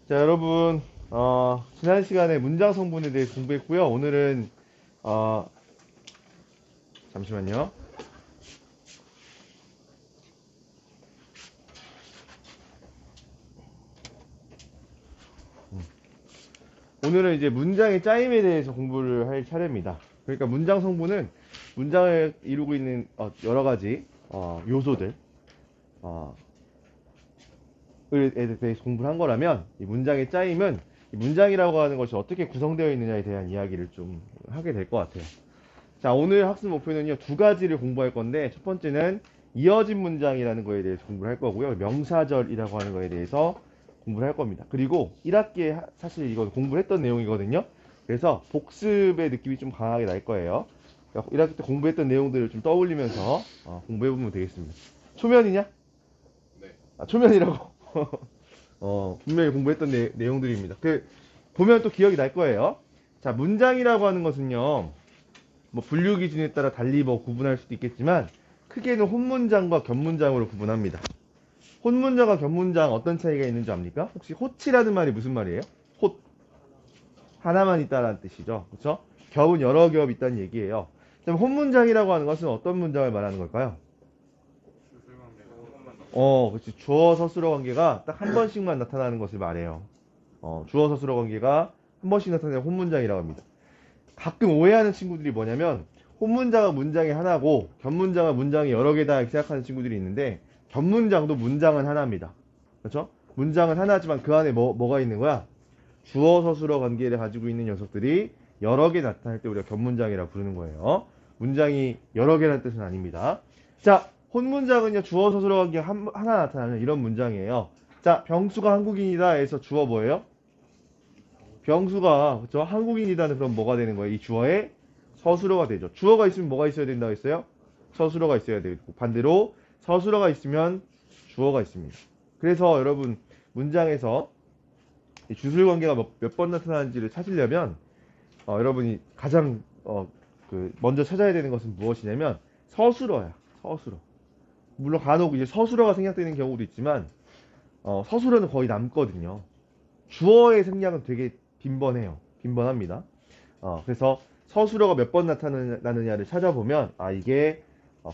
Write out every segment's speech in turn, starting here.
자, 여러분, 지난 시간에 문장 성분에 대해 공부했고요. 오늘은, 어, 잠시만요. 오늘은 이제 문장의 짜임에 대해서 공부를 할 차례입니다. 그러니까 문장 성분은 문장을 이루고 있는 여러 가지 요소들, 어, 에 대해서 공부를 한 거라면, 이 문장의 짜임은 이 문장이라고 하는 것이 어떻게 구성되어 있느냐에 대한 이야기를 좀 하게 될 것 같아요. 자, 오늘 학습 목표는요, 두 가지를 공부할 건데, 첫 번째는 이어진 문장이라는 거에 대해서 공부를 할 거고요. 명사절이라고 하는 거에 대해서 공부를 할 겁니다. 그리고 1학기에 사실 이건 공부를 했던 내용이거든요. 그래서 복습의 느낌이 좀 강하게 날 거예요. 1학기 때 공부했던 내용들을 좀 떠올리면서 공부해보면 되겠습니다. 초면이냐? 네. 아, 초면이라고. 분명히 공부했던 내용들입니다. 보면 또 기억이 날 거예요. 자, 문장이라고 하는 것은요, 뭐 분류 기준에 따라 달리 뭐 구분할 수도 있겠지만 크게는 혼문장과 견문장으로 구분합니다. 혼문장과 견문장 어떤 차이가 있는지 압니까? 혹시 호치라는 말이 무슨 말이에요? 호 하나만 있다라는 뜻이죠. 그렇죠? 겹은 여러 겹 있다는 얘기예요. 그럼 혼문장이라고 하는 것은 어떤 문장을 말하는 걸까요? 그렇지. 주어 서술어 관계가 딱 한 번씩만 나타나는 것을 말해요. 주어 서술어 관계가 한 번씩 나타나는 혼문장이라고 합니다. 가끔 오해하는 친구들이 뭐냐면 혼문장은 문장이 하나고 견문장은 문장이 여러 개다 이렇게 생각하는 친구들이 있는데, 견문장도 문장은 하나입니다. 그렇죠? 문장은 하나지만 그 안에 뭐가 있는 거야? 주어 서술어 관계를 가지고 있는 녀석들이 여러 개 나타날 때 우리가 견문장이라고 부르는 거예요. 문장이 여러 개라는 뜻은 아닙니다. 자, 혼문장은요, 주어 서술어 관계가 하나 나타나는 이런 문장이에요. 자, 병수가 한국인이다 해서 주어 뭐예요? 병수가, 그쵸? 한국인이다는 그럼 뭐가 되는 거예요? 이 주어의 서술어가 되죠. 주어가 있으면 뭐가 있어야 된다고 했어요? 서술어가 있어야 되고, 반대로 서술어가 있으면 주어가 있습니다. 그래서 여러분, 문장에서 이 주술 관계가 몇 번 나타나는지를 찾으려면, 여러분이 가장 먼저 찾아야 되는 것은 무엇이냐면 서술어야. 서술어. 물론 간혹 이제 서술어가 생략되는 경우도 있지만, 서술어는 거의 남거든요. 주어의 생략은 되게 빈번해요. 빈번합니다. 그래서 서술어가 몇 번 나타나느냐를 찾아보면, 이게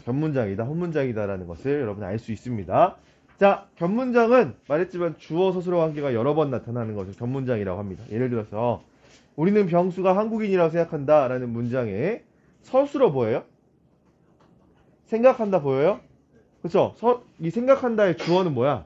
견문장이다, 혼문장이다라는 것을 여러분 알 수 있습니다. 자, 견문장은 말했지만 주어 서술어 관계가 여러 번 나타나는 것을 견문장이라고 합니다. 예를 들어서 우리는 병수가 한국인이라고 생각한다라는 문장에 서술어 보여요? 생각한다 보여요? 그쵸? 이 생각한다의 주어는 뭐야?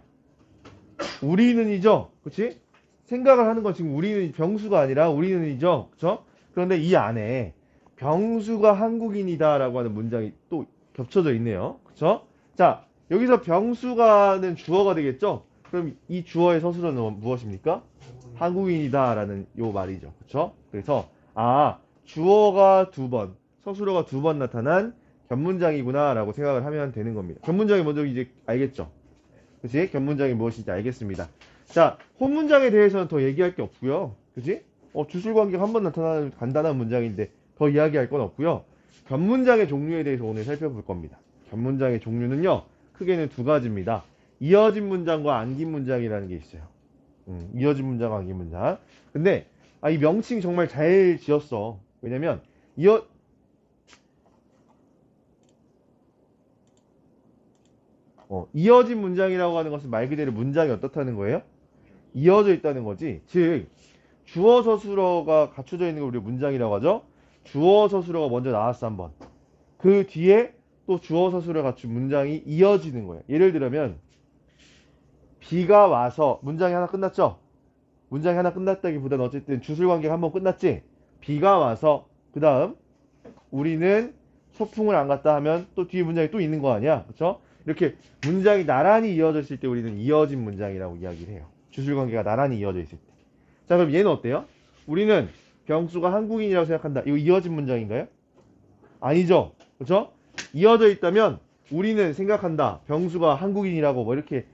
우리는이죠. 그치? 생각을 하는 건 지금 우리는 병수가 아니라 우리는이죠. 그쵸? 그런데 이 안에 병수가 한국인이다라고 하는 문장이 또 겹쳐져 있네요. 그쵸? 자, 여기서 병수가는 주어가 되겠죠? 그럼 이 주어의 서술어는 무엇입니까? 한국인이다라는 요 말이죠. 그쵸? 그래서 주어가 두 번, 서술어가 두 번 나타난 견문장이구나라고 생각을 하면 되는 겁니다. 견문장이 먼저 이제 알겠죠? 그치? 견문장이 무엇인지 알겠습니다. 자, 혼문장에 대해서는 더 얘기할 게 없고요. 그치? 주술관계가 한 번 나타나는 간단한 문장인데 더 이야기할 건 없고요. 견문장의 종류에 대해서 오늘 살펴볼 겁니다. 견문장의 종류는요, 크게는 두 가지입니다. 이어진 문장과 안긴 문장이라는 게 있어요. 이어진 문장과 안긴 문장. 근데 이 명칭 정말 잘 지었어. 왜냐면 이어진 문장이라고 하는 것은 말 그대로 문장이 어떻다는 거예요? 이어져 있다는 거지. 즉, 주어 서술어가 갖춰져 있는 걸 우리 문장이라고 하죠. 주어 서술어가 먼저 나왔어, 한번. 그 뒤에 또 주어 서술어가 갖춘 문장이 이어지는 거예요. 예를 들면 비가 와서 문장이 하나 끝났죠? 문장이 하나 끝났다기보다는 어쨌든 주술 관계가 한번 끝났지? 비가 와서 그 다음 우리는 소풍을 안 갔다 하면 또 뒤에 문장이 또 있는 거 아니야? 그쵸? 이렇게 문장이 나란히 이어져 있을 때 우리는 이어진 문장이라고 이야기를 해요. 주술 관계가 나란히 이어져 있을 때. 자, 그럼 얘는 어때요? 우리는 병수가 한국인이라고 생각한다. 이거 이어진 문장인가요? 아니죠. 그쵸? 이어져 있다면 우리는 생각한다. 병수가 한국인이라고 뭐 이렇게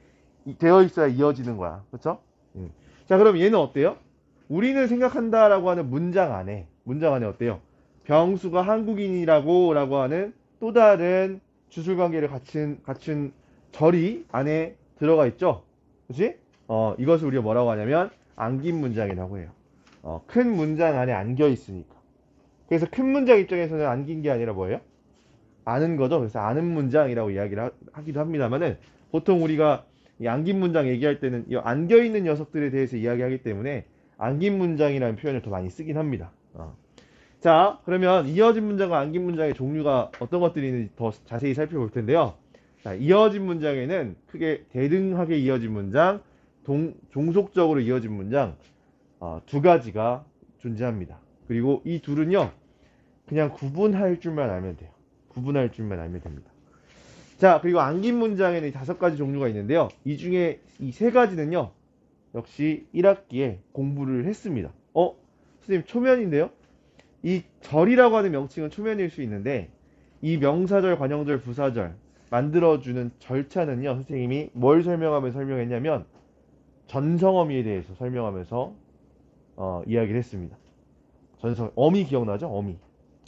되어 있어야 이어지는 거야. 그쵸? 자, 그럼 얘는 어때요? 우리는 생각한다라고 하는 문장 안에 어때요? 병수가 한국인이라고 하는 또 다른 주술관계를 갖춘 절이 안에 들어가 있죠? 그치? 이것을 우리가 뭐라고 하냐면 안긴 문장이라고 해요. 큰 문장 안에 안겨 있으니까. 그래서 큰 문장 입장에서는 안긴 게 아니라 뭐예요? 아는 거죠. 그래서 아는 문장이라고 이야기를 하기도 합니다만은 보통 우리가 이 안긴 문장 얘기할 때는 이 안겨 있는 녀석들에 대해서 이야기하기 때문에 안긴 문장이라는 표현을 더 많이 쓰긴 합니다. 자, 그러면 이어진 문장과 안긴 문장의 종류가 어떤 것들이 있는지 더 자세히 살펴볼 텐데요. 자, 이어진 문장에는 크게 대등하게 이어진 문장, 종속적으로 이어진 문장 두 가지가 존재합니다. 그리고 이 둘은요, 그냥 구분할 줄만 알면 돼요. 구분할 줄만 알면 됩니다. 자, 그리고 안긴 문장에는 5가지 종류가 있는데요. 이 중에 이 3가지는요, 역시 1학기에 공부를 했습니다. 선생님, 초면인데요? 이 절이라고 하는 명칭은 초면일 수 있는데, 이 명사절, 관형절, 부사절 만들어주는 절차는요, 선생님이 뭘 설명하면서 설명했냐면, 전성어미에 대해서 설명하면서 이야기를 했습니다. 어미 기억나죠? 어미.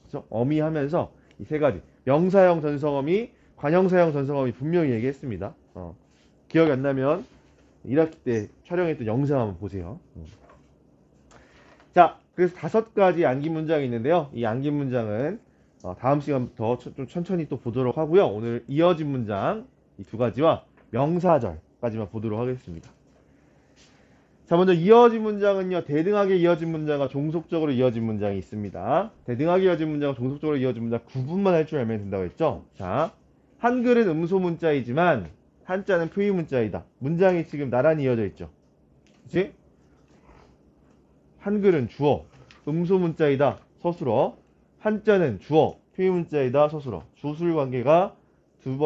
그래서 어미 하면서 이 3가지. 명사형 전성어미, 관형사형 전성어미 분명히 얘기했습니다. 기억이 안 나면 1학기 때 촬영했던 영상 한번 보세요. 자, 그래서 5가지 안긴 문장이 있는데요. 이 안긴 문장은 다음 시간부터 좀 천천히 또 보도록 하고요. 오늘 이어진 문장 이 2가지와 명사절까지만 보도록 하겠습니다. 자, 먼저 이어진 문장은요, 대등하게 이어진 문장과 종속적으로 이어진 문장이 있습니다. 대등하게 이어진 문장과 종속적으로 이어진 문장 구분만 할 줄 알면 된다고 했죠. 자, 한글은 음소 문자이지만 한자는 표의 문자이다. 문장이 지금 나란히 이어져 있죠. 그치? 한글은 주어, 음소 문자이다. 서술어. 한자는 주어, 표의 문자이다. 서술어. 주술 관계가 두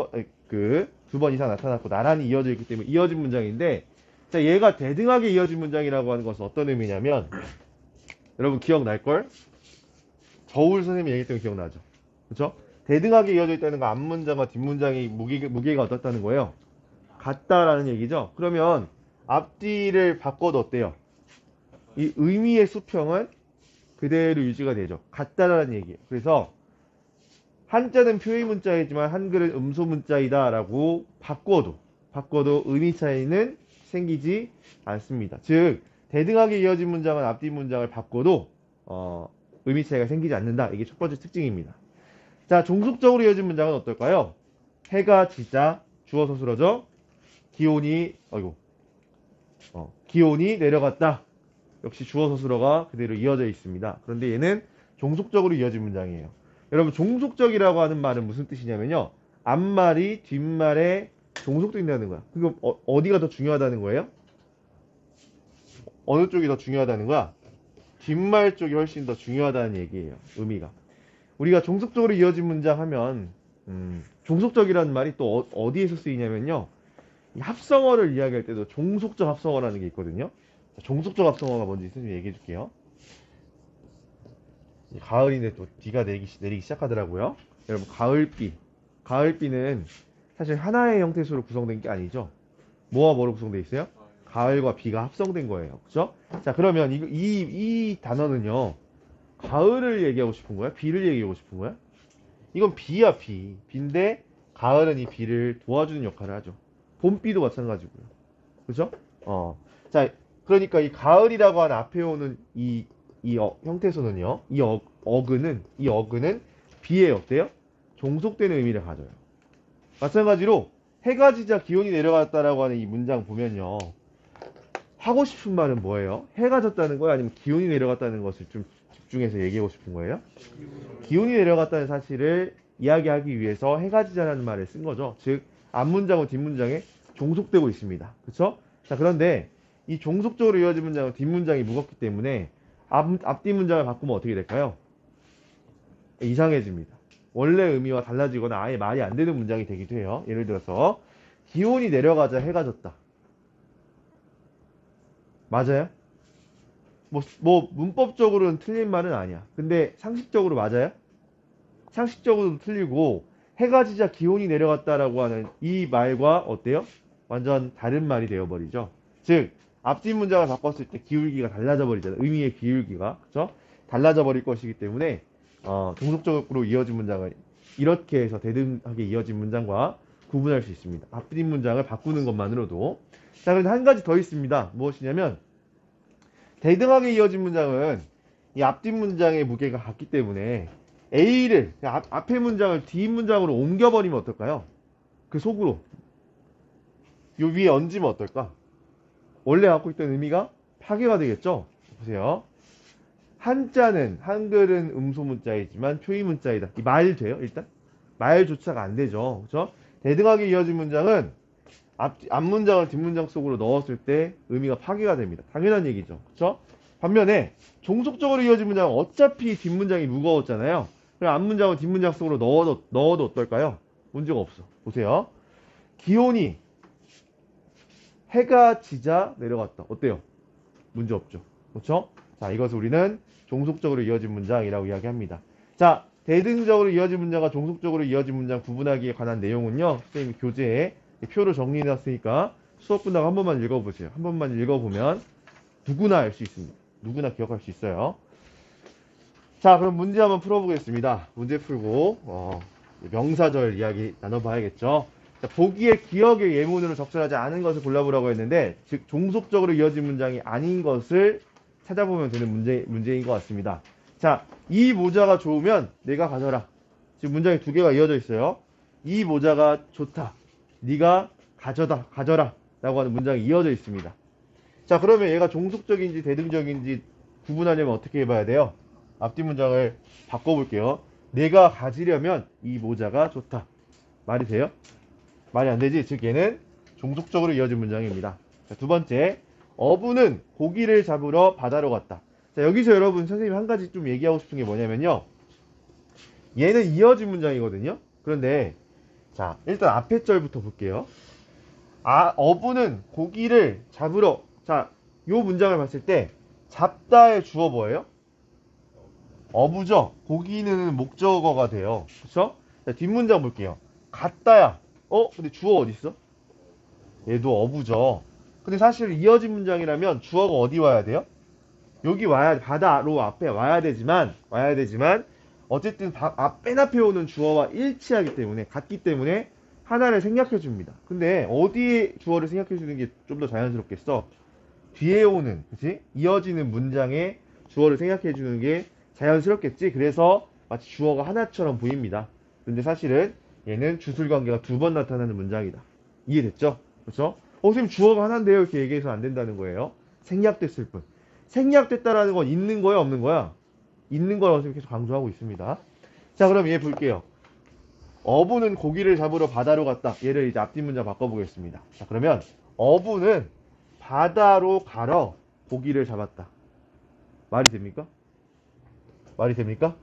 번 이상 나타났고 나란히 이어져 있기 때문에 이어진 문장인데, 자, 얘가 대등하게 이어진 문장이라고 하는 것은 어떤 의미냐면, 여러분 기억날걸? 저울 선생님이 얘기했던 거 기억나죠? 그쵸? 대등하게 이어져 있다는 거 앞문장과 뒷문장이 무게가 어떻다는 거예요? 같다라는 얘기죠? 그러면 앞뒤를 바꿔도 어때요? 이 의미의 수평은 그대로 유지가 되죠. 같다라는 얘기예요. 그래서 한자는 표의 문자이지만 한글은 음소 문자이다 라고 바꿔도 의미 차이는 생기지 않습니다. 즉 대등하게 이어진 문장은 앞뒤 문장을 바꿔도 의미 차이가 생기지 않는다. 이게 첫 번째 특징입니다. 자, 종속적으로 이어진 문장은 어떨까요? 해가 지자 주어 서술어죠. 기온이 내려갔다. 역시 주어 서술어가 그대로 이어져 있습니다. 그런데 얘는 종속적으로 이어진 문장이에요. 여러분, 종속적이라고 하는 말은 무슨 뜻이냐면요, 앞말이 뒷말에 종속된다는 거야. 그럼 어디가 더 중요하다는 거예요? 어느 쪽이 더 중요하다는 거야? 뒷말 쪽이 훨씬 더 중요하다는 얘기예요. 의미가. 우리가 종속적으로 이어진 문장 하면 종속적이라는 말이 또 어디에서 쓰이냐면요, 이 합성어를 이야기할 때도 종속적 합성어라는 게 있거든요. 자, 종속적 합성어가 뭔지 선생님이 얘기해 줄게요. 가을인데 또 비가 내리기 시작하더라고요. 여러분, 가을비는 사실 하나의 형태수로 구성된 게 아니죠. 뭐와 뭐로 구성되어 있어요? 가을과 비가 합성된 거예요. 그죠? 자, 그러면 이 단어는요, 가을을 얘기하고 싶은 거야? 비를 얘기하고 싶은 거야? 이건 비야, 비인데 가을은 이 비를 도와주는 역할을 하죠. 봄비도 마찬가지고요. 그죠? 자, 그러니까 이 가을이라고 하는 앞에 오는 이 형태소는요, 이 어근은 비에 어때요? 종속되는 의미를 가져요. 마찬가지로 해가 지자 기온이 내려갔다라고 하는 이 문장 보면요, 하고 싶은 말은 뭐예요? 해가 졌다는 거야? 아니면 기온이 내려갔다는 것을 좀 집중해서 얘기하고 싶은 거예요? 기온이 내려갔다는 사실을 이야기하기 위해서 해가 지자라는 말을 쓴 거죠. 즉, 앞문장과 뒷문장에 종속되고 있습니다. 그쵸? 자, 그런데 이 종속적으로 이어진 문장은 뒷문장이 무겁기 때문에 앞뒤 문장을 바꾸면 어떻게 될까요? 이상해집니다. 원래 의미와 달라지거나 아예 말이 안 되는 문장이 되기도 해요. 예를 들어서 기온이 내려가자 해가 졌다. 맞아요? 뭐 문법적으로는 틀린 말은 아니야. 근데 상식적으로 맞아요? 상식적으로도 틀리고, 해가 지자 기온이 내려갔다라고 하는 이 말과 어때요? 완전 다른 말이 되어버리죠. 즉, 앞뒤 문장을 바꿨을 때 기울기가 달라져 버리잖아요. 의미의 기울기가. 그쵸? 달라져 버릴 것이기 때문에 종속적으로 이어진 문장을 이렇게 해서 대등하게 이어진 문장과 구분할 수 있습니다. 앞뒤 문장을 바꾸는 것만으로도. 자, 그런데 한 가지 더 있습니다. 무엇이냐면 대등하게 이어진 문장은 이 앞뒷 문장의 무게가 같기 때문에 A를 앞의 문장을 뒷 문장으로 옮겨버리면 어떨까요? 그 속으로 요 위에 얹으면 어떨까? 원래 갖고 있던 의미가 파괴가 되겠죠? 보세요. 한자는 한글은 음소문자이지만 표의문자이다. 이 말 돼요? 일단 말조차가 안 되죠. 그렇죠? 대등하게 이어진 문장은 앞 문장을 뒷 문장 속으로 넣었을 때 의미가 파괴가 됩니다. 당연한 얘기죠. 그렇죠? 반면에 종속적으로 이어진 문장은 어차피 뒷 문장이 무거웠잖아요. 그럼 앞 문장을 뒷 문장 속으로 넣어도 어떨까요? 문제가 없어. 보세요. 기온이 해가 지자 내려갔다. 어때요? 문제 없죠. 그렇죠? 자, 이것을 우리는 종속적으로 이어진 문장이라고 이야기합니다. 자, 대등적으로 이어진 문장과 종속적으로 이어진 문장 구분하기에 관한 내용은요. 선생님이 교재에 표로 정리해놨으니까 수업 끝나고 한 번만 읽어보세요. 한 번만 읽어보면 누구나 알 수 있습니다. 누구나 기억할 수 있어요. 자, 그럼 문제 한번 풀어보겠습니다. 문제 풀고 명사절 이야기 나눠봐야겠죠. 자, 보기에 기억의 예문으로 적절하지 않은 것을 골라보라고 했는데, 즉 종속적으로 이어진 문장이 아닌 것을 찾아보면 되는 문제인 것 같습니다. 자, 이 모자가 좋으면 내가 가져라. 지금 문장이 두 개가 이어져 있어요. 이 모자가 좋다. 네가 가져라. 라고 하는 문장이 이어져 있습니다. 자, 그러면 얘가 종속적인지 대등적인지 구분하려면 어떻게 해봐야 돼요? 앞뒤 문장을 바꿔볼게요. 내가 가지려면 이 모자가 좋다. 말이 돼요? 말이 안 되지? 즉 얘는 종속적으로 이어진 문장입니다. 자, 두 번째, 어부는 고기를 잡으러 바다로 갔다. 자, 여기서 여러분 선생님이 한 가지 좀 얘기하고 싶은 게 뭐냐면요. 얘는 이어진 문장이거든요. 그런데 자, 일단 앞에 절부터 볼게요. 어부는 고기를 잡으러. 자, 요 문장을 봤을 때 잡다의 주어 뭐예요? 어부죠. 고기는 목적어가 돼요. 그쵸? 자, 뒷문장 볼게요. 갔다야. 근데 주어 어디 있어? 얘도 어부죠. 근데 사실 이어진 문장이라면 주어가 어디 와야 돼요? 여기 와야, 바다로 앞에 와야 되지만 어쨌든 맨 앞에 오는 주어와 일치하기 때문에, 같기 때문에 하나를 생략해 줍니다. 근데 어디에 주어를 생략해 주는 게 좀 더 자연스럽겠어? 뒤에 오는, 그치? 이어지는 문장에 주어를 생략해 주는 게 자연스럽겠지? 그래서 마치 주어가 하나처럼 보입니다. 근데 사실은 얘는 주술 관계가 두 번 나타나는 문장이다. 이해됐죠? 그렇죠? 선생님 주어가 하나인데요? 이렇게 얘기해서 안 된다는 거예요. 생략됐을 뿐. 생략됐다라는 건 있는 거야, 없는 거야? 있는 거라고 선생님 계속 강조하고 있습니다. 자, 그럼 얘 볼게요. 어부는 고기를 잡으러 바다로 갔다. 얘를 이제 앞뒤 문장 바꿔보겠습니다. 자, 그러면 어부는 바다로 가러 고기를 잡았다. 말이 됩니까? 말이 됩니까?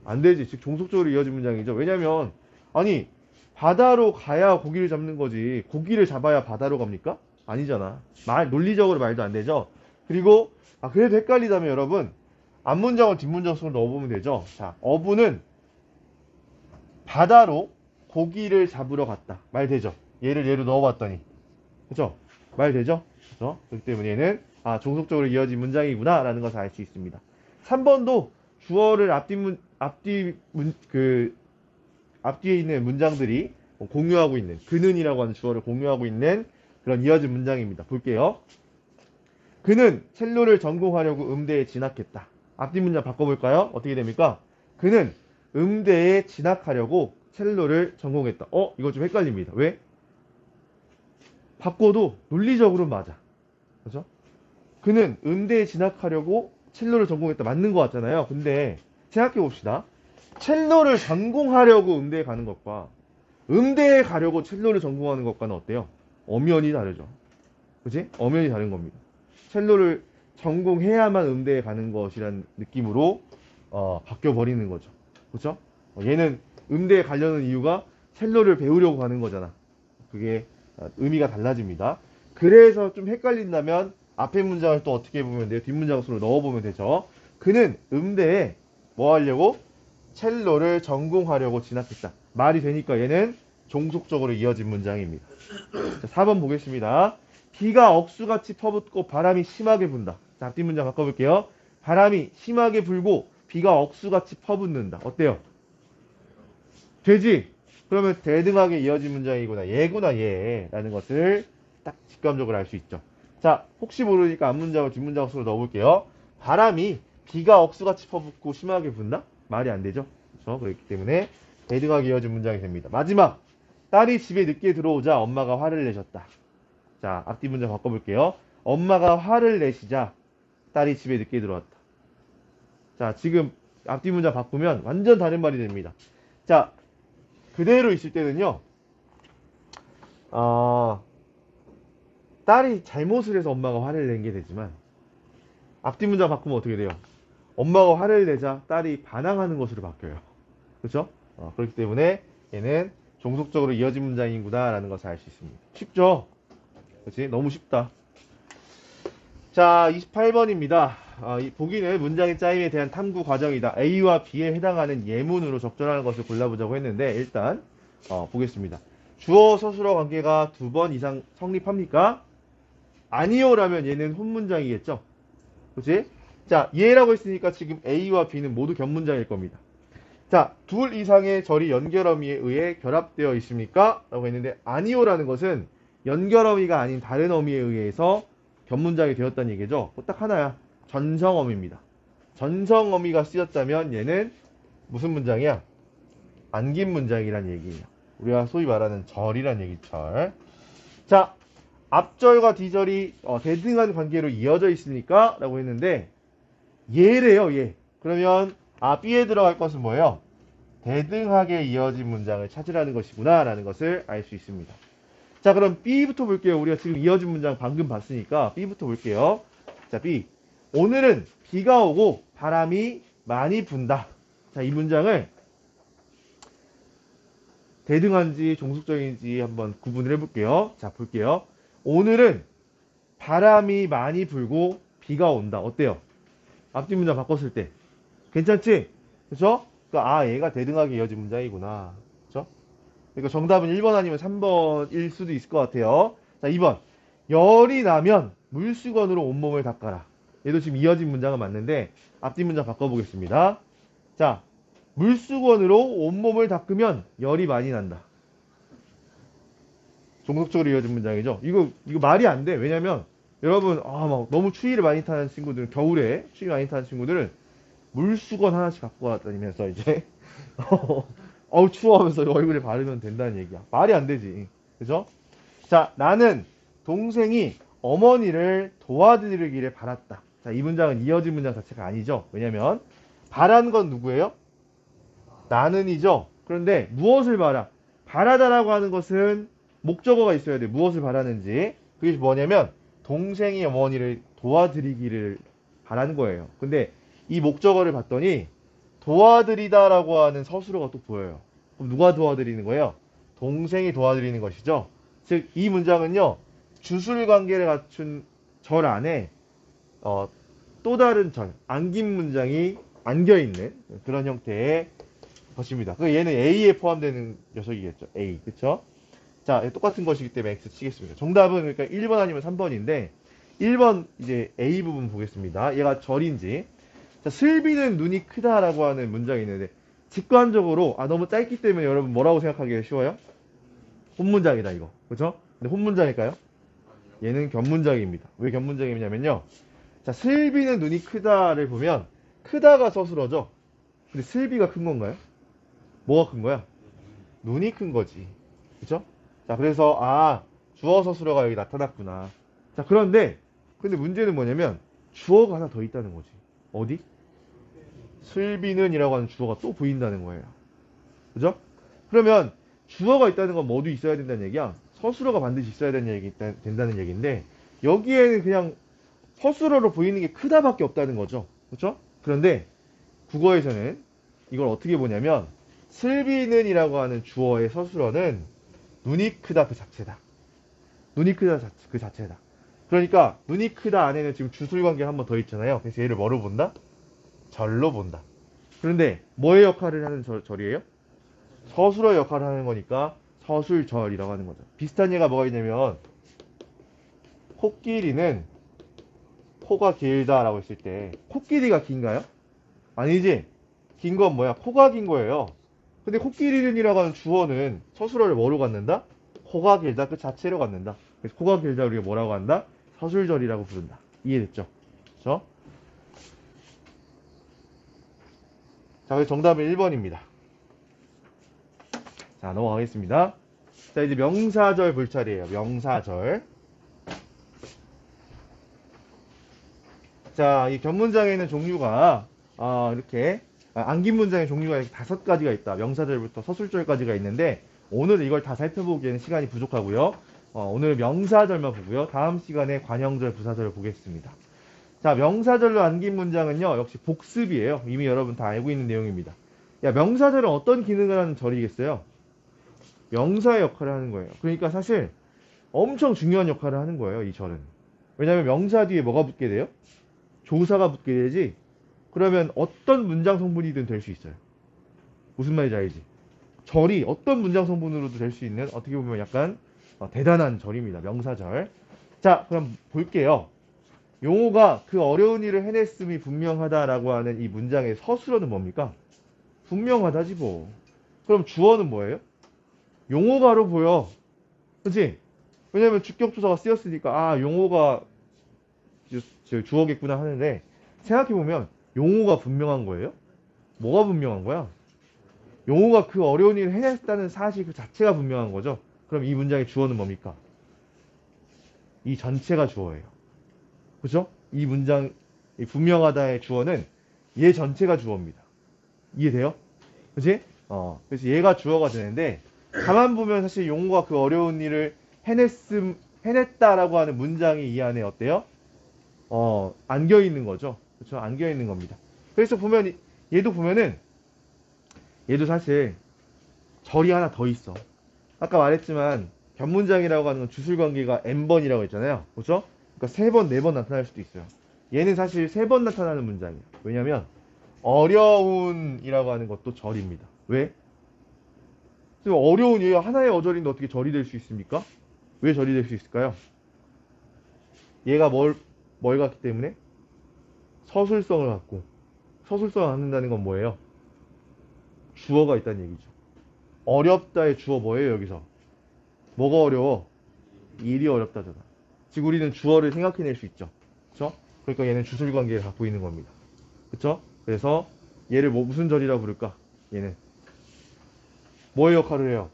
안 되지. 즉 종속적으로 이어진 문장이죠. 왜냐면 아니 바다로 가야 고기를 잡는 거지. 고기를 잡아야 바다로 갑니까? 아니잖아. 논리적으로 말도 안 되죠. 그리고 그래도 헷갈리다면 여러분 앞 문장을 뒷 문장 속으로 넣어보면 되죠. 자, 어부는 바다로 고기를 잡으러 갔다. 말 되죠? 얘를 예로 넣어봤더니 그죠? 말 되죠? 그죠? 그렇기 때문에 얘는 종속적으로 이어진 문장이구나 라는 것을 알 수 있습니다. 3번도 주어를 앞뒤에 있는 문장들이 공유하고 있는, 그는이라고 하는 주어를 공유하고 있는 그런 이어진 문장입니다. 볼게요. 그는 첼로를 전공하려고 음대에 진학했다. 앞뒤 문장 바꿔볼까요? 어떻게 됩니까? 그는 음대에 진학하려고 첼로를 전공했다. 이거 좀 헷갈립니다. 왜? 바꿔도 논리적으로 맞아. 그죠? 그는 음대에 진학하려고 첼로를 전공했다. 맞는 것 같잖아요. 근데 생각해 봅시다. 첼로를 전공하려고 음대에 가는 것과 음대에 가려고 첼로를 전공하는 것과는 어때요? 엄연히 다르죠. 그치? 엄연히 다른 겁니다. 첼로를 전공해야만 음대에 가는 것이란 느낌으로 바뀌어버리는 거죠. 그쵸? 얘는 음대에 가려는 이유가 첼로를 배우려고 가는 거잖아. 그게 의미가 달라집니다. 그래서 좀 헷갈린다면 앞에 문장을 또 어떻게 보면 돼요? 뒷 문장으로 넣어보면 되죠. 그는 음대에 뭐 하려고? 첼로를 전공하려고 진학했다. 말이 되니까 얘는 종속적으로 이어진 문장입니다. 자, 4번 보겠습니다. 비가 억수같이 퍼붓고 바람이 심하게 분다. 자, 앞뒤 문장 바꿔볼게요. 바람이 심하게 불고 비가 억수같이 퍼붓는다. 어때요? 되지? 그러면 대등하게 이어진 문장이구나. 얘구나 얘 라는 것을 딱 직감적으로 알 수 있죠. 자, 혹시 모르니까 앞문장을 뒷문장 수로 넣어볼게요. 바람이 비가 억수같이 퍼붓고 심하게 분다? 말이 안 되죠? 그렇죠? 그렇기 때문에 대등하게 이어진 문장이 됩니다. 마지막, 딸이 집에 늦게 들어오자 엄마가 화를 내셨다. 자, 앞뒤 문장 바꿔볼게요. 엄마가 화를 내시자 딸이 집에 늦게 들어왔다. 자, 지금 앞뒤 문장 바꾸면 완전 다른 말이 됩니다. 자, 그대로 있을 때는요, 딸이 잘못을 해서 엄마가 화를 낸 게 되지만, 앞뒤 문장 바꾸면 어떻게 돼요? 엄마가 화를 내자 딸이 반항하는 것으로 바뀌어요. 그렇죠? 그렇기 때문에 얘는 종속적으로 이어진 문장이구나 라는 것을 알 수 있습니다. 쉽죠? 그렇지? 너무 쉽다. 자, 28번입니다. 보기는 문장의 짜임에 대한 탐구 과정이다. A와 B에 해당하는 예문으로 적절한 것을 골라보자고 했는데 일단 보겠습니다. 주어 서술어 관계가 두 번 이상 성립합니까? 아니요 라면 얘는 혼문장이겠죠? 그렇지? 자, 얘라고 했으니까 지금 A와 B는 모두 견문장일 겁니다. 자, 둘 이상의 절이 연결어미에 의해 결합되어 있습니까? 라고 했는데 아니요라는 것은 연결어미가 아닌 다른 어미에 의해서 견문장이 되었다는 얘기죠. 딱 하나야. 전성어미입니다. 전성어미가 쓰였다면 얘는 무슨 문장이야? 안긴 문장이란 얘기예요. 우리가 소위 말하는 절이란 얘기, 절. 자, 앞절과 뒤절이 대등한 관계로 이어져 있습니까? 라고 했는데 얘래요, 얘. 그러면 B에 들어갈 것은 뭐예요? 대등하게 이어진 문장을 찾으라는 것이구나 라는 것을 알 수 있습니다. 자, 그럼 B부터 볼게요. 우리가 지금 이어진 문장 방금 봤으니까 B부터 볼게요. 자, B. 오늘은 비가 오고 바람이 많이 분다. 자, 이 문장을 대등한지 종속적인지 한번 구분을 해볼게요. 자, 볼게요. 오늘은 바람이 많이 불고 비가 온다. 어때요? 앞뒤 문장 바꿨을 때. 괜찮지? 그쵸? 그러니까 얘가 대등하게 이어진 문장이구나. 그쵸? 그러니까 정답은 1번 아니면 3번일 수도 있을 것 같아요. 자, 2번. 열이 나면 물수건으로 온몸을 닦아라. 얘도 지금 이어진 문장은 맞는데 앞뒤 문장 바꿔보겠습니다. 자, 물수건으로 온몸을 닦으면 열이 많이 난다. 종속적으로 이어진 문장이죠. 이거 말이 안 돼. 왜냐면 여러분 막 너무 추위를 많이 타는 친구들은 겨울에 추위 많이 타는 친구들은 물수건 하나씩 갖고 다니면서 이제 추워 하면서 얼굴에 바르면 된다는 얘기야. 말이 안 되지. 그죠? 자, 나는 동생이 어머니를 도와드리기를 바랐다. 자, 이 문장은 이어진 문장 자체가 아니죠. 왜냐면 바란 건 누구예요? 나는이죠. 그런데 무엇을 바라? 바라다라고 하는 것은 목적어가 있어야 돼. 무엇을 바라는지. 그게 뭐냐면 동생이 어머니를 도와드리기를 바라는 거예요. 근데 이 목적어를 봤더니 도와드리다라고 하는 서술어가 또 보여요. 그럼 누가 도와드리는 거예요? 동생이 도와드리는 것이죠. 즉 이 문장은요. 주술 관계를 갖춘 절 안에 또 다른 절, 안긴 문장이 안겨있는 그런 형태의 것입니다. 얘는 A에 포함되는 녀석이겠죠. A. 그쵸? 자, 똑같은 것이기 때문에 X 치겠습니다. 정답은 그러니까 1번 아니면 3번인데 1번 이제 A 부분 보겠습니다. 얘가 절인지. 자, 슬비는 눈이 크다라고 하는 문장이 있는데 직관적으로 너무 짧기 때문에 여러분 뭐라고 생각하기 쉬워요? 혼문장이다 이거. 그쵸? 근데 혼문장일까요? 얘는 견문장입니다. 왜 견문장이냐면요. 자, 슬비는 눈이 크다를 보면 크다가 서술어죠. 근데 슬비가 큰 건가요? 뭐가 큰 거야? 눈이 큰 거지. 그쵸? 자, 그래서 주어 서술어가 여기 나타났구나. 자, 그런데 근데 문제는 뭐냐면 주어가 하나 더 있다는 거지. 어디? 슬비는 이라고 하는 주어가 또 보인다는 거예요. 그죠? 그러면 주어가 있다는 건 모두 있어야 된다는 얘기야. 서술어가 반드시 있어야 된다는 얘기인데 여기에는 그냥 서술어로 보이는 게 크다밖에 없다는 거죠. 그렇죠? 그런데 국어에서는 이걸 어떻게 보냐면 슬비는 이라고 하는 주어의 서술어는 눈이 크다 그 자체다. 눈이 크다 그 자체다. 그러니까 눈이 크다 안에는 지금 주술관계가 한 번 더 있잖아요. 그래서 얘를 뭐로 본다? 절로 본다. 그런데 뭐의 역할을 하는 절이에요? 서술어 역할을 하는 거니까 서술절이라고 하는 거죠. 비슷한 예가 뭐가 있냐면 코끼리는 코가 길다라고 했을 때 코끼리가 긴가요? 아니지. 긴 건 뭐야? 코가 긴 거예요. 근데 코끼리는이라고 하는 주어는 서술어를 뭐로 갖는다? 코가 길다 그 자체로 갖는다. 그래서 코가 길다 우리가 뭐라고 한다? 서술절이라고 부른다. 이해됐죠? 그렇죠? 자, 그래서 정답은 1번입니다. 자, 넘어가겠습니다. 자, 이제 명사절 볼 차례예요. 명사절. 자, 이 견문장에는 종류가 이렇게 안긴 문장의 종류가 이렇게 5가지가 있다. 명사절부터 서술절까지가 있는데 오늘 이걸 다 살펴보기에는 시간이 부족하고요. 오늘 명사절만 보고요. 다음 시간에 관형절, 부사절을 보겠습니다. 자, 명사절로 안긴 문장은요. 역시 복습이에요. 이미 여러분 다 알고 있는 내용입니다. 야, 명사절은 어떤 기능을 하는 절이겠어요? 명사의 역할을 하는 거예요. 그러니까 사실 엄청 중요한 역할을 하는 거예요. 이 절은. 왜냐하면 명사 뒤에 뭐가 붙게 돼요? 조사가 붙게 되지. 그러면 어떤 문장 성분이든 될 수 있어요. 무슨 말인지 알지? 절이 어떤 문장 성분으로도 될 수 있는 어떻게 보면 약간 대단한 절입니다. 명사절. 자, 그럼 볼게요. 용호가 그 어려운 일을 해냈음이 분명하다라고 하는 이 문장의 서술어는 뭡니까? 분명하다지 뭐. 그럼 주어는 뭐예요? 용호가로 보여. 그치? 왜냐면 주격조사가 쓰였으니까 용호가 주어겠구나 하는데 생각해보면 용호가 분명한 거예요? 뭐가 분명한 거야? 용호가 그 어려운 일을 해냈다는 사실 그 자체가 분명한 거죠. 그럼 이 문장의 주어는 뭡니까? 이 전체가 주어예요. 그죠? 이 문장 이 분명하다의 주어는 얘 전체가 주어입니다. 이해돼요? 그치? 그래서 얘가 주어가 되는데 가만 보면 사실 용호가 그 어려운 일을 해냈다라고 하는 문장이 이 안에 어때요? 안겨 있는 거죠. 그렇죠? 안겨 있는 겁니다. 그래서 보면 얘도 보면은 얘도 사실 절이 하나 더 있어. 아까 말했지만 견문장이라고 하는 건 주술관계가 n번이라고 했잖아요. 그렇죠? 그러니까 3번, 4번 나타날 수도 있어요. 얘는 사실 3번 나타나는 문장이에요. 왜냐면 어려운이라고 하는 것도 절입니다. 왜? 어려운 얘가 하나의 어절인데 어떻게 절이 될 수 있습니까? 왜 절이 될 수 있을까요? 얘가 뭘 갖기 때문에? 서술성을 갖고. 서술성을 갖는다는 건 뭐예요? 주어가 있다는 얘기죠. 어렵다의 주어 뭐예요, 여기서? 뭐가 어려워? 일이 어렵다잖아. 즉, 우리는 주어를 생각해낼 수 있죠. 그쵸? 그러니까 얘는 주술관계를 갖고 있는 겁니다. 그쵸? 그래서 얘를 무슨 절이라고 부를까? 얘는 뭐의 역할을 해요?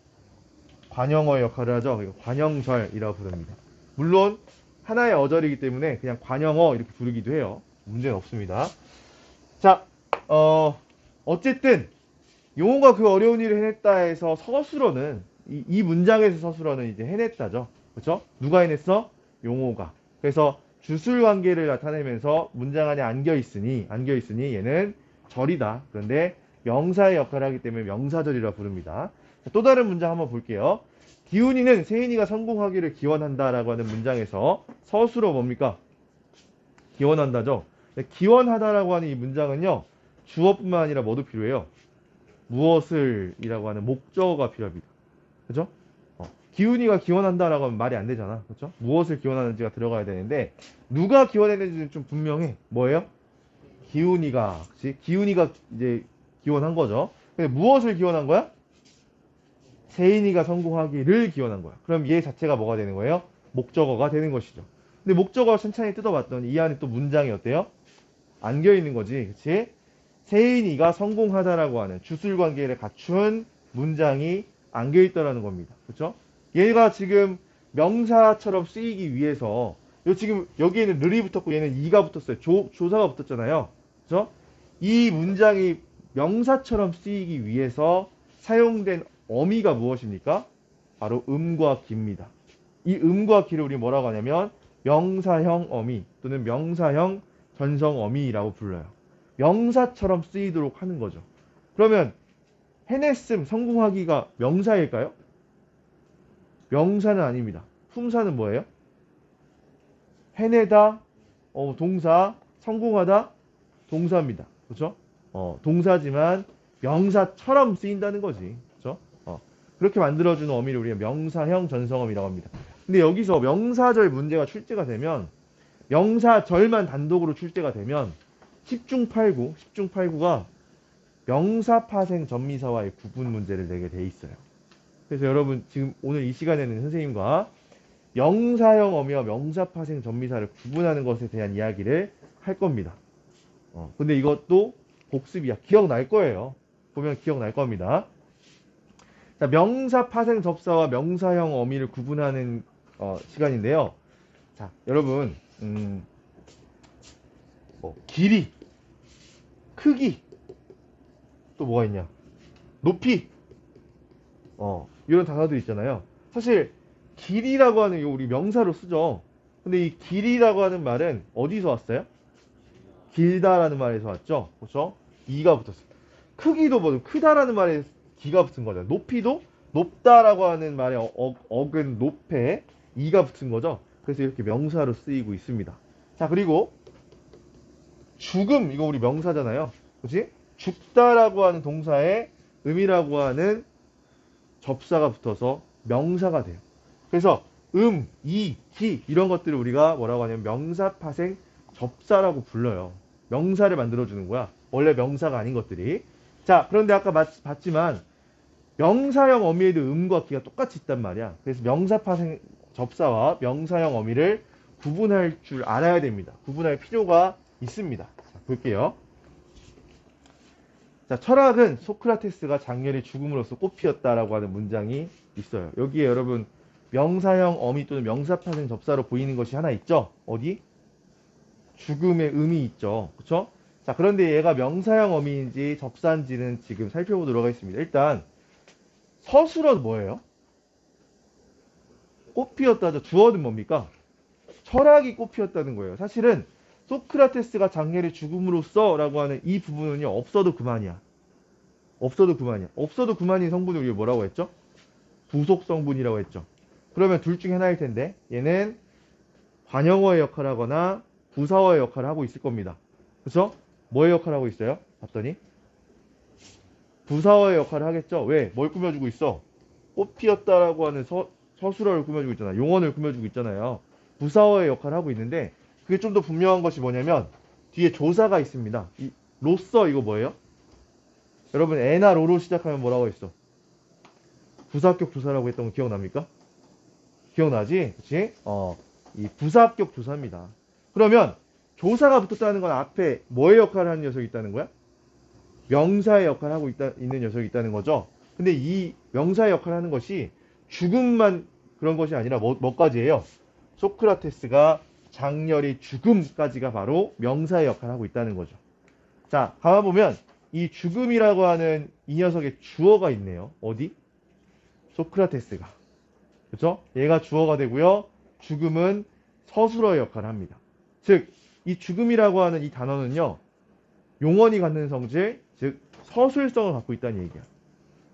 관형어의 역할을 하죠. 그러니까 관형절이라고 부릅니다. 물론 하나의 어절이기 때문에 그냥 관형어 이렇게 부르기도 해요. 문제는 없습니다. 자, 어쨌든 용호가 그 어려운 일을 해냈다 해서 서술어는 이 문장에서 서술어는 이제 해냈다죠. 그렇죠? 누가 해냈어? 용호가. 그래서 주술 관계를 나타내면서 문장 안에 안겨 있으니 얘는 절이다. 그런데 명사의 역할을 하기 때문에 명사절이라 부릅니다. 자, 또 다른 문장 한번 볼게요. 기훈이는 세인이가 성공하기를 기원한다라고 하는 문장에서 서술어 뭡니까? 기원한다죠. 기원하다라고 하는 이 문장은요. 주어뿐만 아니라 뭐도 필요해요? 무엇을 이라고 하는 목적어가 필요합니다. 그죠? 기훈이가 기원한다라고 하면 말이 안 되잖아. 그렇죠? 무엇을 기원하는지가 들어가야 되는데 누가 기원했는지는 좀 분명해. 뭐예요? 기훈이가. 그치? 기훈이가 이제 기원한 거죠. 근데 무엇을 기원한 거야? 세인이가 성공하기를 기원한 거야. 그럼 얘 자체가 뭐가 되는 거예요? 목적어가 되는 것이죠. 근데 목적어를 천천히 뜯어봤더니 이 안에 또 문장이 어때요? 안겨 있는 거지. 그치? 세인이가 성공하다라고 하는 주술관계를 갖춘 문장이 안겨 있다라는 겁니다. 그렇죠? 얘가 지금 명사처럼 쓰이기 위해서 지금 여기에는 를이 붙었고 얘는 이가 붙었어요. 조사가 붙었잖아요. 그렇죠? 이 문장이 명사처럼 쓰이기 위해서 사용된 어미가 무엇입니까? 바로 음과 기입니다. 이 음과 기를 우리 뭐라고 하냐면 명사형 어미 또는 명사형 전성 어미라고 불러요. 명사처럼 쓰이도록 하는 거죠. 그러면 해냈음, 성공하기가 명사일까요? 명사는 아닙니다. 품사는 뭐예요? 해내다, 동사, 성공하다, 동사입니다. 그렇죠? 동사지만 명사처럼 쓰인다는 거지. 그렇죠? 그렇게 만들어주는 어미를 우리가 명사형 전성어미라고 합니다. 근데 여기서 명사절 문제가 출제가 되면 명사절만 단독으로 출제가 되면 10중 8구가 명사파생 전미사와의 구분 문제를 내게 돼 있어요. 그래서 여러분 지금 오늘 이 시간에는 선생님과 명사형 어미와 명사파생 전미사를 구분하는 것에 대한 이야기를 할 겁니다. 근데 이것도 복습이야. 기억날 거예요. 보면 기억날 겁니다. 자, 명사파생 접사와 명사형 어미를 구분하는 시간인데요. 자, 여러분, 길이, 크기, 또 뭐가 있냐? 높이, 이런 단어들 있잖아요. 사실 길이라고 하는 이거 우리 명사로 쓰죠. 근데 이 길이라고 하는 말은 어디서 왔어요? 길다라는 말에서 왔죠. 그렇죠? 이가 붙었어요. 크기도 뭐 크다라는 말에 기가 붙은 거죠. 높이도 높다라고 하는 말에 어근 높에 이가 붙은 거죠. 그래서 이렇게 명사로 쓰이고 있습니다. 자, 그리고 죽음 이거 우리 명사잖아요. 그렇지? 죽다라고 하는 동사에 음이라고 하는 접사가 붙어서 명사가 돼요. 그래서 이, 기 이런 것들을 우리가 뭐라고 하냐면 명사파생 접사라고 불러요. 명사를 만들어주는 거야. 원래 명사가 아닌 것들이. 자, 그런데 아까 봤지만 명사형 어미에도 음과 기가 똑같이 있단 말이야. 그래서 명사파생 접사와 명사형 어미를 구분할 줄 알아야 됩니다. 구분할 필요가 있습니다. 자, 볼게요. 자, 철학은 소크라테스가 장렬히 죽음으로써 꽃피었다라고 하는 문장이 있어요. 여기에 여러분 명사형 어미 또는 명사파생 접사로 보이는 것이 하나 있죠? 어디? 죽음의 음이 있죠. 그쵸? 자, 그런데 얘가 명사형 어미인지 접사인지는 지금 살펴보도록 하겠습니다. 일단 서술어는 뭐예요? 꽃피었다죠. 주어는 뭡니까? 철학이 꽃피었다는 거예요. 사실은 소크라테스가 장렬히 죽음으로써 라고 하는 이 부분은요. 없어도 그만이야. 없어도 그만이야. 없어도 그만인 성분을 우리가 뭐라고 했죠? 부속 성분이라고 했죠. 그러면 둘 중에 하나일 텐데 얘는 관형어의 역할을 하거나 부사어의 역할을 하고 있을 겁니다. 그쵸? 뭐의 역할을 하고 있어요? 봤더니 부사어의 역할을 하겠죠. 왜? 뭘 꾸며주고 있어? 꽃피었다라고 하는 서술어를 꾸며주고 있잖아. 용언을 꾸며주고 있잖아요. 부사어의 역할을 하고 있는데 그게 좀 더 분명한 것이 뭐냐면 뒤에 조사가 있습니다. 이 로써 이거 뭐예요? 여러분 에나 로로 시작하면 뭐라고 했어? 부사합격 조사라고 했던 거 기억납니까? 기억나지? 그치? 이 부사합격 조사입니다. 그러면 조사가 붙었다는 건 앞에 뭐의 역할을 하는 녀석이 있다는 거야? 명사의 역할을 하고 있는 녀석이 있다는 거죠. 근데 이 명사의 역할을 하는 것이 죽음만 그런 것이 아니라 뭐까지예요? 소크라테스가 장렬히 죽음까지가 바로 명사의 역할을 하고 있다는 거죠. 자, 가만 보면 이 죽음이라고 하는 이 녀석의 주어가 있네요. 어디? 소크라테스가. 그렇죠? 얘가 주어가 되고요. 죽음은 서술어의 역할을 합니다. 즉, 이 죽음이라고 하는 이 단어는요. 용언이 갖는 성질, 즉 서술성을 갖고 있다는 얘기야.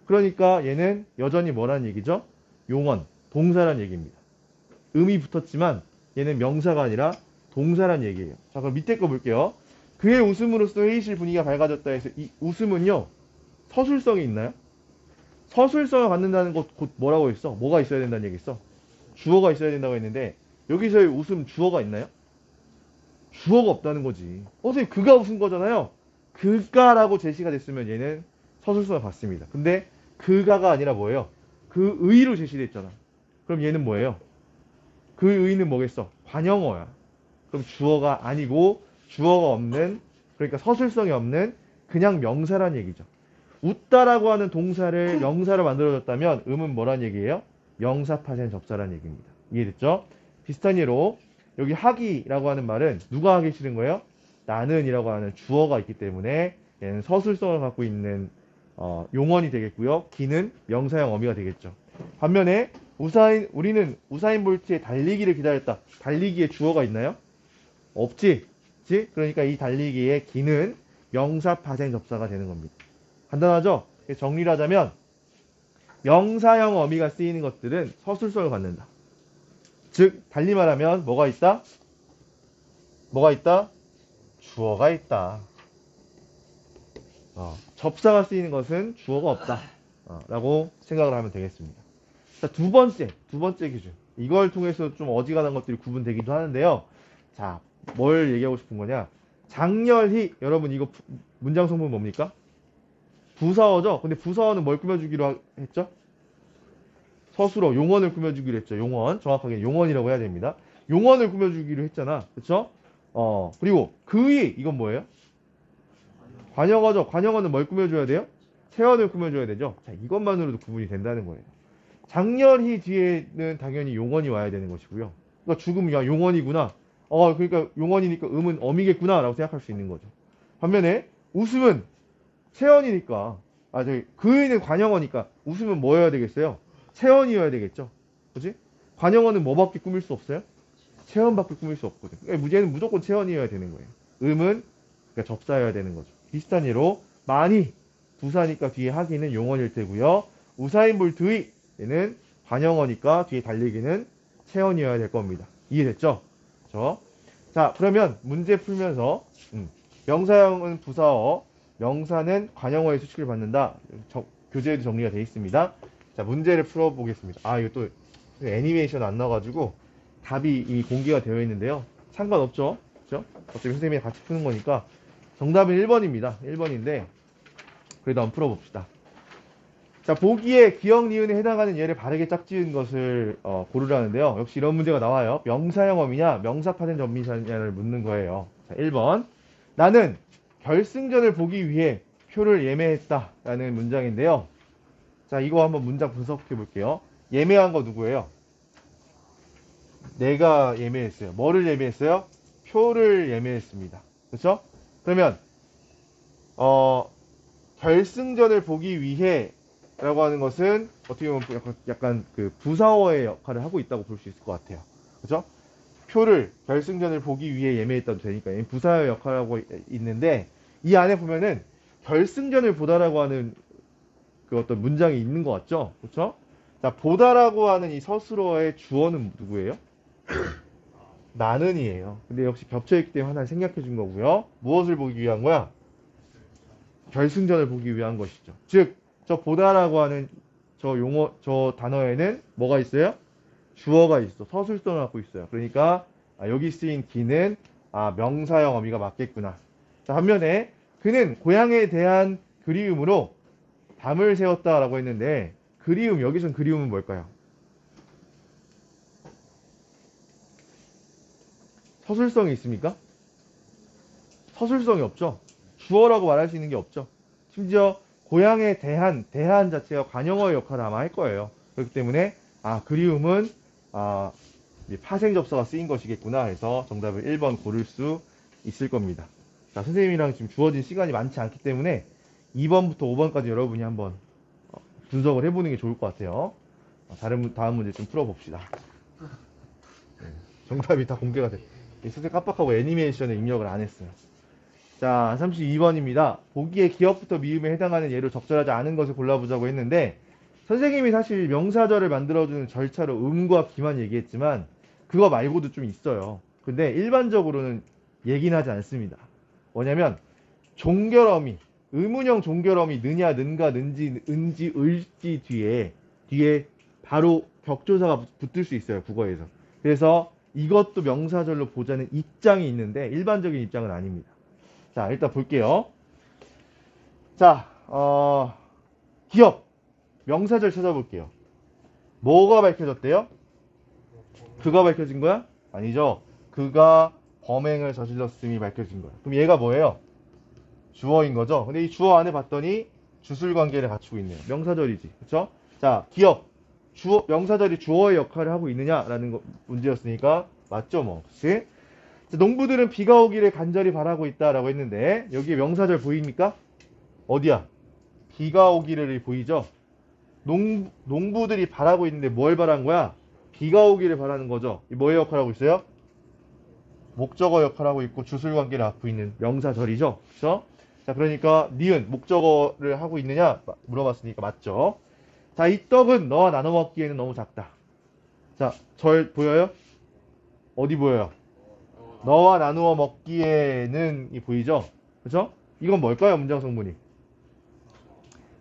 그러니까 얘는 여전히 뭐라는 얘기죠? 용언, 동사란 얘기입니다. 음이 붙었지만 얘는 명사가 아니라 동사란 얘기예요. 자, 그럼 밑에 거 볼게요. 그의 웃음으로써 회의실 분위기가 밝아졌다 해서 이 웃음은요. 서술성이 있나요? 서술성을 갖는다는 것 곧 뭐라고 했어? 뭐가 있어야 된다는 얘기 있어? 주어가 있어야 된다고 했는데 여기서의 웃음 주어가 있나요? 주어가 없다는 거지. 선생님 그가 웃은 거잖아요. 그가라고 제시가 됐으면 얘는 서술성을 갖습니다. 근데 그가가 아니라 뭐예요? 그 의로 제시됐잖아. 그럼 얘는 뭐예요? 그 의는 뭐겠어? 관형어야. 그럼 주어가 아니고 주어가 없는 그러니까 서술성이 없는 그냥 명사란 얘기죠. 웃다라고 하는 동사를 명사로 만들어졌다면 음은 뭐란 얘기예요? 명사파생 접사란 얘기입니다. 이해됐죠? 비슷한 예로 여기 하기라고 하는 말은 누가 하기 싫은 거예요? 나는이라고 하는 주어가 있기 때문에 얘는 서술성을 갖고 있는 용언이 되겠고요. 기는 명사형 어미가 되겠죠. 반면에 우리는 우사인 볼트의 달리기를 기다렸다. 달리기에 주어가 있나요? 없지. 그치? 그러니까 이 달리기의 기는 명사파생 접사가 되는 겁니다. 간단하죠? 정리를 하자면 명사형 어미가 쓰이는 것들은 서술성을 갖는다. 즉 달리 말하면 뭐가 있다? 뭐가 있다? 주어가 있다. 접사가 쓰이는 것은 주어가 없다. 라고 생각을 하면 되겠습니다. 자, 두 번째 기준. 이걸 통해서 좀 어지간한 것들이 구분되기도 하는데요. 자, 뭘 얘기하고 싶은 거냐? 장렬히, 여러분 이거 문장 성분 뭡니까? 부사어죠? 근데 부사어는 뭘 꾸며주기로 했죠? 서술어 용언을 꾸며주기로 했죠. 용언. 정확하게 용언이라고 해야 됩니다. 용언을 꾸며주기로 했잖아. 그쵸? 그리고 그의 이건 뭐예요? 관형어죠. 관형어는 뭘 꾸며줘야 돼요? 체언을 꾸며줘야 되죠. 자, 이것만으로도 구분이 된다는 거예요. 장렬히 뒤에는 당연히 용언이 와야 되는 것이고요. 그러니까 죽음이 야 용언이구나. 그러니까 용언이니까 음은 어미겠구나 라고 생각할 수 있는 거죠. 반면에 웃음은 체언이니까 그의는 관형어니까 웃음은 뭐여야 되겠어요? 체언이어야 되겠죠. 그지? 관형어는 뭐밖에 꾸밀 수 없어요? 체언밖에 꾸밀 수 없거든. 그러니까 무제는 무조건 체언이어야 되는 거예요. 음은 그러니까 접사여야 되는 거죠. 비슷한 예로 많이 부사니까 뒤에 하기는 용언일 테고요. 우사인볼 드의 얘는 관형어니까 뒤에 달리기는 체언이어야 될 겁니다. 이해됐죠? 그렇죠? 자, 그러면 문제 풀면서 명사형은 부사어, 명사는 관형어의 수식을 받는다. 교재에도 정리가 되어 있습니다. 자, 문제를 풀어보겠습니다. 이거 또 애니메이션 안 나와가지고 답이 이미 공개가 되어 있는데요. 상관없죠? 그렇죠? 어차피 선생님이 같이 푸는 거니까 정답은 1번입니다. 1번인데 그래도 한번 풀어봅시다. 자, 보기에 기역, 니은에 해당하는 예를 바르게 짝지은 것을 고르라는데요. 역시 이런 문제가 나와요. 명사형어미냐 명사파된 전미사냐를 묻는 거예요. 자, 1번. 나는 결승전을 보기 위해 표를 예매했다 라는 문장인데요. 자, 이거 한번 문장 분석해 볼게요. 예매한 거 누구예요? 내가 예매했어요. 뭐를 예매했어요? 표를 예매했습니다. 그렇죠? 그러면 결승전을 보기 위해 라고 하는 것은 어떻게 보면 약간 그 부사어의 역할을 하고 있다고 볼 수 있을 것 같아요. 그죠? 표를 결승전을 보기 위해 예매했다도 되니까 부사어의 역할을 하고 있는데 이 안에 보면은 결승전을 보다라고 하는 그 어떤 문장이 있는 것 같죠? 그렇죠? 자, 보다라고 하는 이 서술어의 주어는 누구예요? 나는이에요. 근데 역시 겹쳐있기 때문에 하나 생략해 준 거고요. 무엇을 보기 위한 거야? 결승전을 보기 위한 것이죠. 즉, 저 보다라고 하는 저 단어에는 뭐가 있어요? 주어가 있어. 서술성을 갖고 있어요. 그러니까 여기 쓰인 기는 명사형 어미가 맞겠구나. 자, 반면에 그는 고향에 대한 그리움으로 담을 세웠다라고 했는데 그리움, 여기선 그리움은 뭘까요? 서술성이 있습니까? 서술성이 없죠. 주어라고 말할 수 있는 게 없죠. 심지어 고향에 대한 자체가 관형어의 역할을 아마 할 거예요. 그렇기 때문에 그리움은 파생 접사가 쓰인 것이겠구나 해서 정답을 1번 고를 수 있을 겁니다. 자, 선생님이랑 지금 주어진 시간이 많지 않기 때문에 2번부터 5번까지 여러분이 한번 분석을 해보는 게 좋을 것 같아요. 다음 문제 좀 풀어봅시다. 정답이 다 공개가 돼. 선생님 깜빡하고 애니메이션에 입력을 안 했어요. 자, 32번입니다. 보기에 기역부터 미음에 해당하는 예로 적절하지 않은 것을 골라보자고 했는데 선생님이 사실 명사절을 만들어주는 절차로 음과 기만 얘기했지만 그거 말고도 좀 있어요. 근데 일반적으로는 얘기는 하지 않습니다. 뭐냐면 종결어미, 의문형 종결어미 느냐, 는가, 는지, 은지, 을지 뒤에 바로 격조사가 붙을 수 있어요. 국어에서. 그래서 이것도 명사절로 보자는 입장이 있는데 일반적인 입장은 아닙니다. 자, 일단 볼게요. 자, 기업. 명사절 찾아볼게요. 뭐가 밝혀졌대요? 그가 밝혀진 거야? 아니죠. 그가 범행을 저질렀음이 밝혀진 거야. 그럼 얘가 뭐예요? 주어인 거죠. 근데 이 주어 안에 봤더니 주술 관계를 갖추고 있네요. 명사절이지. 그쵸? 자, 기업. 명사절이 주어의 역할을 하고 있느냐라는 문제였으니까 맞죠, 뭐. 그치? 농부들은 비가 오기를 간절히 바라고 있다라고 했는데 여기에 명사절 보입니까? 어디야? 비가 오기를 보이죠? 농부들이 바라고 있는데 뭘 바란 거야? 비가 오기를 바라는 거죠. 뭐의 역할을 하고 있어요? 목적어 역할을 하고 있고 주술관계를 갖고 있는 명사절이죠. 그렇죠? 자, 그러니까 니은 목적어를 하고 있느냐 물어봤으니까 맞죠. 자, 이 떡은 너와 나눠 먹기에는 너무 작다. 자, 절 보여요? 어디 보여요? 너와 나누어 먹기에는 이 보이죠? 그죠? 이건 뭘까요? 문장 성분이.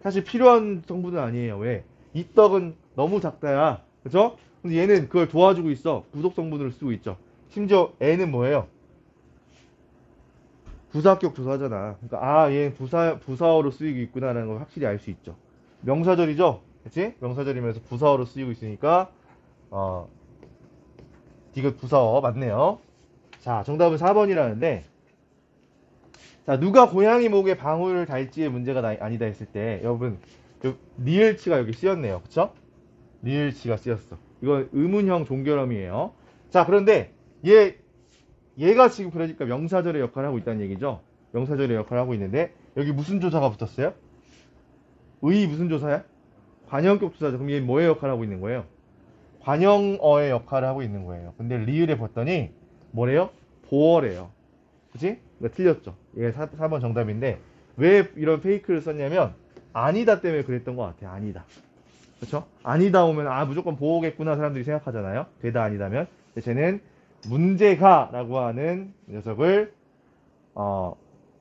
사실 필요한 성분은 아니에요. 왜? 이 떡은 너무 작다야. 그죠? 근데 얘는 그걸 도와주고 있어. 부속 성분으로 쓰고 있죠. 심지어 애는 뭐예요? 부사격 조사잖아. 그러니까 얘는 부사어로 쓰이고 있구나라는 걸 확실히 알 수 있죠. 명사절이죠? 그치? 명사절이면서 부사어로 쓰이고 있으니까 디귿 부사어 맞네요. 자, 정답은 4번이라는데, 자, 누가 고양이 목에 방울을 달지의 문제가 아니다 했을 때, 여러분, 리을치가 여기 쓰였네요. 그쵸? 리을치가 쓰였어. 이건 의문형 종결음이에요. 자, 그런데 얘가 지금 그러니까 명사절의 역할을 하고 있다는 얘기죠. 명사절의 역할을 하고 있는데, 여기 무슨 조사가 붙었어요? 의 무슨 조사야? 관형격 조사죠. 그럼 얘 뭐의 역할을 하고 있는 거예요? 관형어의 역할을 하고 있는 거예요. 근데 리을에 봤더니 뭐래요? 보어래요. 그치? 그러니까 틀렸죠. 이게 4번 정답인데 왜 이런 페이크를 썼냐면 아니다 때문에 그랬던 것 같아요. 아니다. 그쵸? 아니다 오면 무조건 보어겠구나 사람들이 생각하잖아요. 되다 아니다면. 근데 쟤는 문제가 라고 하는 녀석을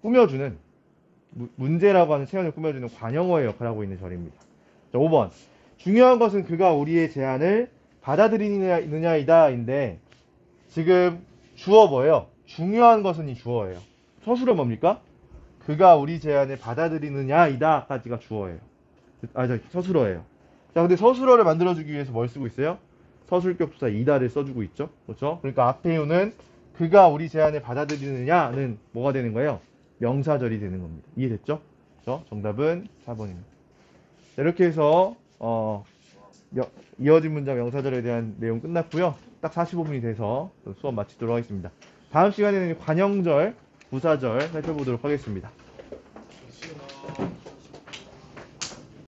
꾸며주는 문제라고 하는 체험을 꾸며주는 관형어의 역할을 하고 있는 절입니다. 자, 5번. 중요한 것은 그가 우리의 제안을 받아들이느냐이다 인데 지금 주어 뭐예요? 중요한 것은 이 주어예요. 서술어 뭡니까? 그가 우리 제안을 받아들이느냐이다 까지가 주어예요. 서술어예요. 자, 근데 서술어를 만들어주기 위해서 뭘 쓰고 있어요? 서술격 조사 이다를 써주고 있죠. 그렇죠? 그러니까 앞에 이유는 그가 우리 제안을 받아들이느냐는 뭐가 되는 거예요? 명사절이 되는 겁니다. 이해됐죠? 그렇죠? 정답은 4번입니다. 자, 이렇게 해서 이어진 문장 명사절에 대한 내용 끝났고요. 딱 45분이 돼서 수업 마치도록 하겠습니다. 다음 시간에는 관형절, 부사절 살펴보도록 하겠습니다.